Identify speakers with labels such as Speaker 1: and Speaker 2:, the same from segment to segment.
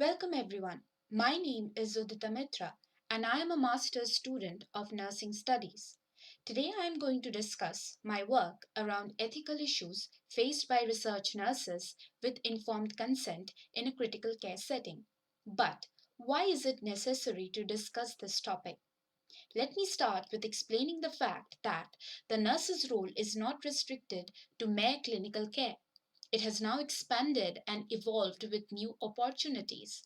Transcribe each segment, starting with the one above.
Speaker 1: Welcome everyone. My name is Udita Mitra and I am a master's student of nursing studies. Today I am going to discuss my work around ethical issues faced by research nurses with informed consent in a critical care setting. But why is it necessary to discuss this topic? Let me start with explaining the fact that the nurse's role is not restricted to mere clinical care. It has now expanded and evolved with new opportunities.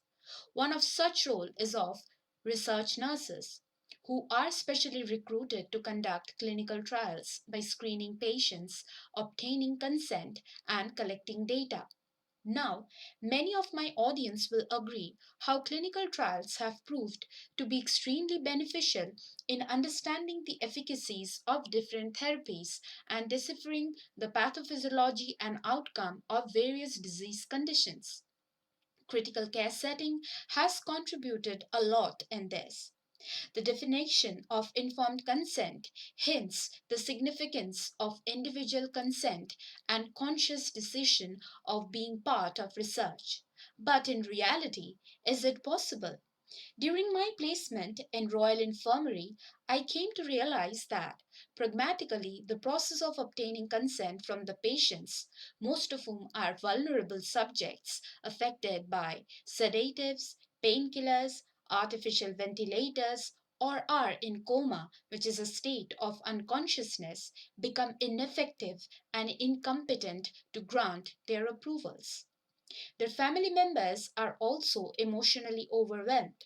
Speaker 1: One of such role is of research nurses, who are specially recruited to conduct clinical trials by screening patients, obtaining consent, and collecting data. Now, many of my audience will agree how clinical trials have proved to be extremely beneficial in understanding the efficacies of different therapies and deciphering the pathophysiology and outcome of various disease conditions. Critical care setting has contributed a lot in this. The definition of informed consent hints the significance of individual consent and conscious decision of being part of research. But in reality, is it possible? During my placement in Royal Infirmary, I came to realize that, pragmatically, the process of obtaining consent from the patients, most of whom are vulnerable subjects affected by sedatives, painkillers, artificial ventilators, or are in coma, which is a state of unconsciousness, become ineffective and incompetent to grant their approvals. Their family members are also emotionally overwhelmed.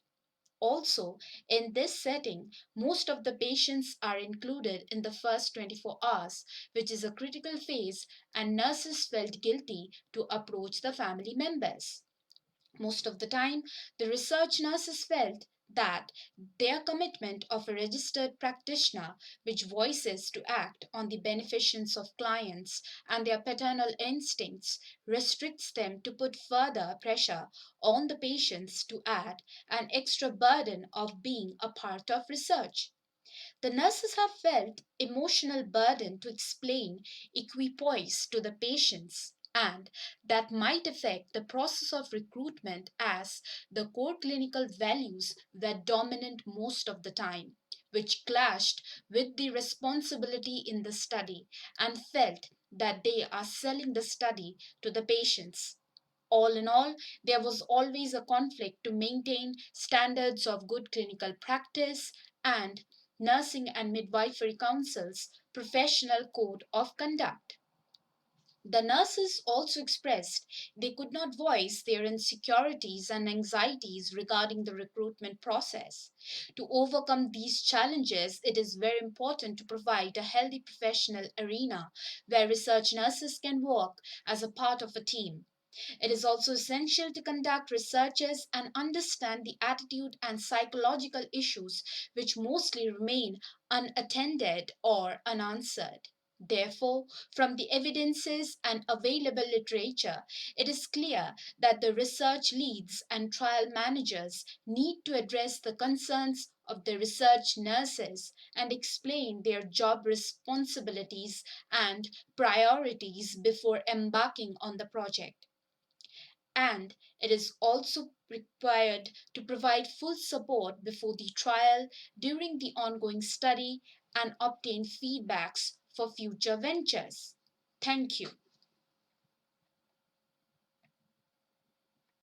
Speaker 1: Also, in this setting, most of the patients are included in the first 24 hours, which is a critical phase, and nurses felt guilty to approach the family members. Most of the time, the research nurses felt that their commitment of a registered practitioner, which voices to act on the beneficence of clients and their paternal instincts, restricts them to put further pressure on the patients to add an extra burden of being a part of research. The nurses have felt emotional burden to explain equipoise to the patients, and that might affect the process of recruitment as the core clinical values were dominant most of the time, which clashed with the responsibility in the study and felt that they are selling the study to the patients. All in all, there was always a conflict to maintain standards of good clinical practice and Nursing and Midwifery Council's professional code of conduct. The nurses also expressed they could not voice their insecurities and anxieties regarding the recruitment process. To overcome these challenges, it is very important to provide a healthy professional arena where research nurses can work as a part of a team. It is also essential to conduct researches and understand the attitude and psychological issues which mostly remain unattended or unanswered. Therefore, from the evidences and available literature, it is clear that the research leads and trial managers need to address the concerns of the research nurses and explain their job responsibilities and priorities before embarking on the project. And it is also required to provide full support before the trial, during the ongoing study, and obtain feedbacks for future ventures. Thank you.